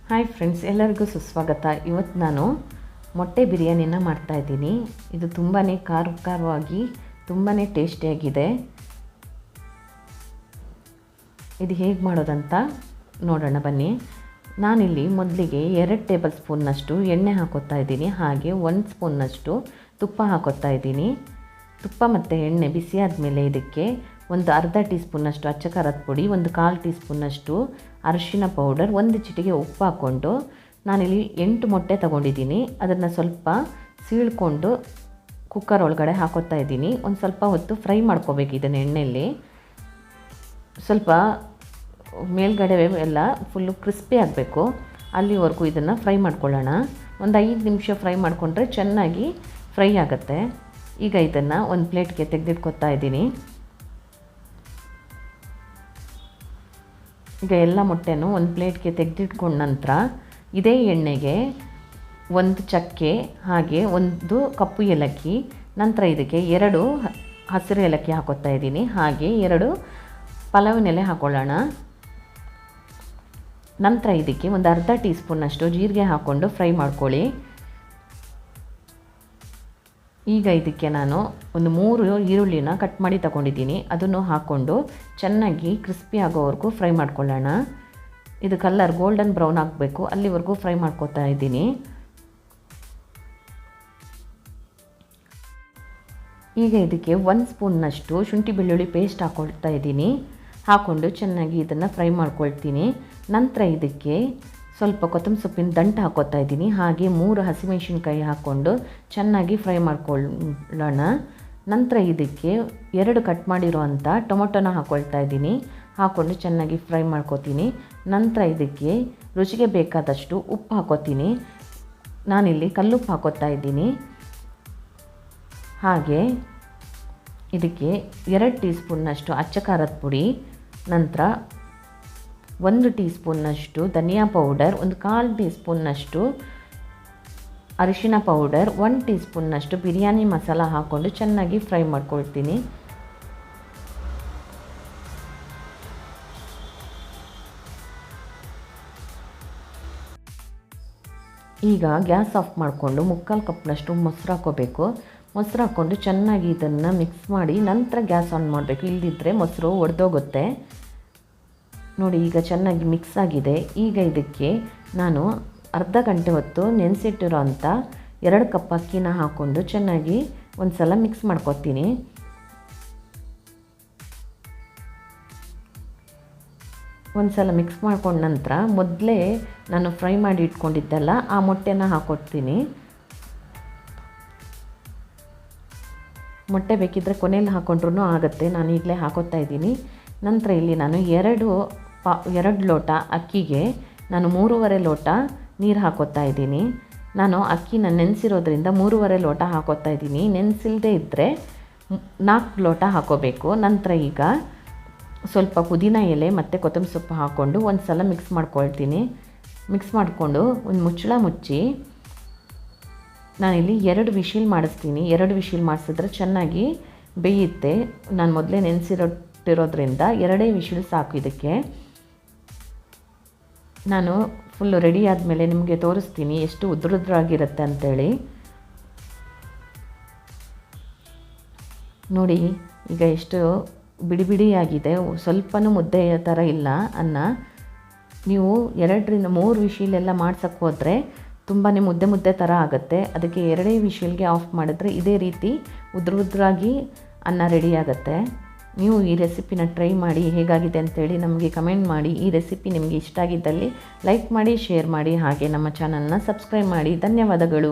Hi friends, ಎಲ್ಲರಿಗೂ ಸುಸ್ವಾಗತ. ಇವತ್ತು ನಾನು ಮೊಟ್ಟೆ ಬಿರಿಯಾನಿನ ಮಾಡ್ತಾಯಿದ್ದೀನಿ. ಇದು ತುಂಬಾ ಖಾರವಾಗಿ ತುಂಬಾ ಟೇಸ್ಟಿಯಾಗಿದೆ. ಇದು ಹೇಗೆ ಮಾಡೋದಂತ ನೋಡೋಣ ಬನ್ನಿ. ನಾನಿಲ್ಲಿ ಮೊದಲಿಗೆ 2 ಟೇಬಲ್ ಸ್ಪೂನ್ನಷ್ಟು ಎಣ್ಣೆ ಹಾಕೋತಾ ಇದ್ದೀನಿ. ಹಾಗೆ 1 ಸ್ಪೂನ್ನಷ್ಟು ತುಪ್ಪ ಹಾಕೋತಾ ಇದ್ದೀನಿ. ತುಪ್ಪ ಮತ್ತು ಎಣ್ಣೆ ಬಿಸಿ ಆದಮೇಲೆ ಇದಕ್ಕೆ ಒಂದು ಅರ್ಧ ಟೀ ಸ್ಪೂನ್ನಷ್ಟು ಅಚ್ಚ ಖಾರದ ಪುಡಿ, ಒಂದು 1/4 ಟೀ ಸ್ಪೂನ್ನಷ್ಟು ಅರಿಶಿನ ಪೌಡರ್, ಒಂದು ಚಿಟಿಕೆ ಉಪ್ಪು ಹಾಕ್ಕೊಂಡು ನಾನಿಲ್ಲಿ 8 ಮೊಟ್ಟೆ ತೊಗೊಂಡಿದ್ದೀನಿ. ಅದನ್ನು ಸ್ವಲ್ಪ ಸೀಳ್ಕೊಂಡು ಕುಕ್ಕರ್ ಒಳಗಡೆ ಹಾಕೋತಾ ಇದ್ದೀನಿ. ಒಂದು ಸ್ವಲ್ಪ ಹೊತ್ತು ಫ್ರೈ ಮಾಡ್ಕೋಬೇಕು ಇದನ್ನು ಎಣ್ಣೆಯಲ್ಲಿ. ಸ್ವಲ್ಪ ಮೇಲ್ಗಡೆ ಎಲ್ಲ ಫುಲ್ಲು ಕ್ರಿಸ್ಪಿ ಆಗಬೇಕು, ಅಲ್ಲಿವರೆಗೂ ಇದನ್ನು ಫ್ರೈ ಮಾಡ್ಕೊಳ್ಳೋಣ. ಒಂದು 5 ನಿಮಿಷ ಫ್ರೈ ಮಾಡಿಕೊಂಡ್ರೆ ಚೆನ್ನಾಗಿ ಫ್ರೈ ಆಗುತ್ತೆ. ಈಗ ಇದನ್ನು ಒಂದು ಪ್ಲೇಟ್ಗೆ ತೆಗೆದಿಟ್ಕೊತಾ ಇದ್ದೀನಿ. ಈಗ ಎಲ್ಲ ಮೊಟ್ಟೆನೂ ಒಂದು ಪ್ಲೇಟ್ಗೆ ತೆಗೆದಿಟ್ಕೊಂಡ ನಂತರ ಇದೇ ಎಣ್ಣೆಗೆ 1 ಚಕ್ಕೆ, ಹಾಗೆ 1 ಕಪ್ಪು ಏಲಕ್ಕಿ, ನಂತರ ಇದಕ್ಕೆ 2 ಹಸಿರು ಏಲಕ್ಕಿ ಹಾಕೋತಾ ಇದ್ದೀನಿ. ಹಾಗೆ 2 ಪಲಾವಿನ ಎಲೆ ಹಾಕೊಳ್ಳೋಣ. ನಂತರ ಇದಕ್ಕೆ ಒಂದು ಅರ್ಧ ಟೀ ಸ್ಪೂನ್ನಷ್ಟು ಜೀರಿಗೆ ಹಾಕ್ಕೊಂಡು ಫ್ರೈ ಮಾಡ್ಕೊಳ್ಳಿ. ಈಗ ಇದಕ್ಕೆ ನಾನು ಒಂದು 3 ಈರುಳ್ಳಿನ ಕಟ್ ಮಾಡಿ ತಗೊಂಡಿದ್ದೀನಿ. ಅದನ್ನು ಹಾಕ್ಕೊಂಡು ಚೆನ್ನಾಗಿ ಕ್ರಿಸ್ಪಿ ಆಗೋವರೆಗೂ ಫ್ರೈ ಮಾಡ್ಕೊಳ್ಳೋಣ. ಇದು ಕಲರ್ ಗೋಲ್ಡನ್ ಬ್ರೌನ್ ಆಗಬೇಕು, ಅಲ್ಲಿವರೆಗೂ ಫ್ರೈ ಮಾಡ್ಕೊತಾ ಇದ್ದೀನಿ. ಈಗ ಇದಕ್ಕೆ 1 ಸ್ಪೂನ್ನಷ್ಟು ಶುಂಠಿ ಬೆಳ್ಳುಳ್ಳಿ ಪೇಸ್ಟ್ ಹಾಕ್ಕೊಳ್ತಾ ಇದ್ದೀನಿ. ಹಾಕ್ಕೊಂಡು ಚೆನ್ನಾಗಿ ಇದನ್ನು ಫ್ರೈ ಮಾಡ್ಕೊಳ್ತೀನಿ. ನಂತರ ಇದಕ್ಕೆ ಸ್ವಲ್ಪ ಕೊತ್ತಂಬರಿ ಸೊಪ್ಪಿನ ದಂಟು ಹಾಕೋತಾ ಇದ್ದೀನಿ. ಹಾಗೆ 3 ಹಸಿಮೆಣಸಿನ್ಕಾಯಿ ಹಾಕ್ಕೊಂಡು ಚೆನ್ನಾಗಿ ಫ್ರೈ ಮಾಡ್ಕೊಳ್ಳೋಣ. ನಂತರ ಇದಕ್ಕೆ 2 ಕಟ್ ಮಾಡಿರೋವಂಥ ಟೊಮೊಟೊನ ಹಾಕ್ಕೊಳ್ತಾ ಇದ್ದೀನಿ. ಹಾಕ್ಕೊಂಡು ಚೆನ್ನಾಗಿ ಫ್ರೈ ಮಾಡ್ಕೋತೀನಿ. ನಂತರ ಇದಕ್ಕೆ ರುಚಿಗೆ ಬೇಕಾದಷ್ಟು ಉಪ್ಪು ಹಾಕೋತೀನಿ. ನಾನಿಲ್ಲಿ ಕಲ್ಲುಪ್ಪು ಹಾಕೋತಾ ಇದ್ದೀನಿ. ಹಾಗೆ ಇದಕ್ಕೆ 2 ಟೀ ಸ್ಪೂನ್ನಷ್ಟು ಅಚ್ಚ ಖಾರದ ಪುಡಿ, ನಂತರ 1 ಟೀ ಸ್ಪೂನ್ನಷ್ಟು ಧನಿಯಾ ಪೌಡರ್, ಒಂದು 1/4 ಟೀ ಸ್ಪೂನ್ನಷ್ಟು ಅರಿಶಿನ ಪೌಡರ್, 1 ಟೀ ಸ್ಪೂನ್ನಷ್ಟು ಬಿರಿಯಾನಿ ಮಸಾಲ ಹಾಕ್ಕೊಂಡು ಚೆನ್ನಾಗಿ ಫ್ರೈ ಮಾಡ್ಕೊಳ್ತೀನಿ. ಈಗ ಗ್ಯಾಸ್ ಆಫ್ ಮಾಡಿಕೊಂಡು 3/4 ಕಪ್ನಷ್ಟು ಮೊಸರು ಹಾಕ್ಕೋಬೇಕು. ಮೊಸರು ಹಾಕ್ಕೊಂಡು ಚೆನ್ನಾಗಿ ಇದನ್ನು ಮಿಕ್ಸ್ ಮಾಡಿ ನಂತರ ಗ್ಯಾಸ್ ಆನ್ ಮಾಡಬೇಕು. ಇಲ್ಲದಿದ್ದರೆ ಮೊಸರು ಒಡೆದೋಗುತ್ತೆ. ನೋಡಿ, ಈಗ ಚೆನ್ನಾಗಿ ಮಿಕ್ಸ್ ಆಗಿದೆ. ಈಗ ಇದಕ್ಕೆ ನಾನು ಅರ್ಧ ಗಂಟೆ ಹೊತ್ತು ನೆನೆಸಿಟ್ಟಿರೋ ಅಂಥ 2 ಕಪ್ ಅಕ್ಕಿನ ಹಾಕ್ಕೊಂಡು ಚೆನ್ನಾಗಿ ಒಂದು ಸಲ ಮಿಕ್ಸ್ ಮಾಡ್ಕೊತೀನಿ. ಒಂದು ಸಲ ಮಿಕ್ಸ್ ಮಾಡ್ಕೊಂಡ ನಂತರ ಮೊದಲೇ ನಾನು ಫ್ರೈ ಮಾಡಿ ಇಟ್ಕೊಂಡಿದ್ದೆಲ್ಲ ಆ ಮೊಟ್ಟೆನ ಹಾಕ್ಕೊಡ್ತೀನಿ. ಮೊಟ್ಟೆ ಬೇಕಿದ್ದರೆ ಕೊನೆಯಲ್ಲಿ ಹಾಕ್ಕೊಂಡ್ರೂ ಆಗುತ್ತೆ. ನಾನು ಈಗಲೇ ಹಾಕೋತಾ ಇದ್ದೀನಿ. ನಂತರ ಇಲ್ಲಿ ನಾನು 2 ಲೋಟ ಅಕ್ಕಿಗೆ ನಾನು 3.5 ಲೋಟ ನೀರು ಹಾಕೋತಾ ಇದ್ದೀನಿ. ನಾನು ಅಕ್ಕಿನ ನೆನೆಸಿರೋದ್ರಿಂದ 3.5 ಲೋಟ ಹಾಕೋತಾ ಇದ್ದೀನಿ. ನೆನೆಸಿಲ್ಲದೆ ಇದ್ದರೆ 4 ಲೋಟ ಹಾಕೋಬೇಕು. ನಂತರ ಈಗ ಸ್ವಲ್ಪ ಪುದೀನ ಎಲೆ ಮತ್ತು ಕೊತ್ತಂಬರಿ ಸೊಪ್ಪು ಹಾಕ್ಕೊಂಡು ಒಂದು ಸಲ ಮಿಕ್ಸ್ ಮಾಡ್ಕೊಳ್ತೀನಿ. ಮಿಕ್ಸ್ ಮಾಡಿಕೊಂಡು ಒಂದು ಮುಚ್ಚಳ ಮುಚ್ಚಿ ನಾನಿಲ್ಲಿ 2 ವಿಶಿಲ್ ಮಾಡಿಸ್ತೀನಿ. 2 ವಿಶಿಲ್ ಮಾಡಿಸಿದ್ರೆ ಚೆನ್ನಾಗಿ ಬೇಯುತ್ತೆ. ನಾನು ಮೊದಲೇ ನೆನೆಸಿರೋದ್ರಿಂದ 2 ವಿಶಿಲ್ ಸಾಕು ಇದಕ್ಕೆ. ನಾನು ಫುಲ್ಲು ರೆಡಿ ಆದಮೇಲೆ ನಿಮಗೆ ತೋರಿಸ್ತೀನಿ ಎಷ್ಟು ಉದ್ರುದ್ರಾಗಿರುತ್ತೆ ಅಂಥೇಳಿ. ನೋಡಿ, ಈಗ ಎಷ್ಟು ಬಿಡಿ ಬಿಡಿಯಾಗಿದೆ, ಸ್ವಲ್ಪನೂ ಮುದ್ದೆಯ ಥರ ಇಲ್ಲ ಅನ್ನ. ನೀವು 2ರಿಂದ 3 ವಿಶಿಲೆಲ್ಲ ಮಾಡ್ಸೋಕ್ಕೆ ಹೋದರೆ ತುಂಬಾ ಮುದ್ದೆ ಥರ ಆಗುತ್ತೆ. ಅದಕ್ಕೆ 2 ವಿಶಿಲ್ಗೆ ಆಫ್ ಮಾಡಿದ್ರೆ ಇದೇ ರೀತಿ ಉದ್ರಾಗಿ ಅನ್ನ ರೆಡಿ ಆಗುತ್ತೆ. ನೀವು ಈ ರೆಸಿಪಿನ ಟ್ರೈ ಮಾಡಿ ಹೇಗಾಗಿದೆ ಅಂತೇಳಿ ನಮಗೆ ಕಮೆಂಟ್ ಮಾಡಿ. ಈ ರೆಸಿಪಿ ನಿಮಗೆ ಇಷ್ಟ ಆಗಿದ್ದಲ್ಲಿ ಲೈಕ್ ಮಾಡಿ, ಶೇರ್ ಮಾಡಿ, ಹಾಗೆ ನಮ್ಮ ಚಾನಲ್ನ ಸಬ್ಸ್ಕ್ರೈಬ್ ಮಾಡಿ. ಧನ್ಯವಾದಗಳು.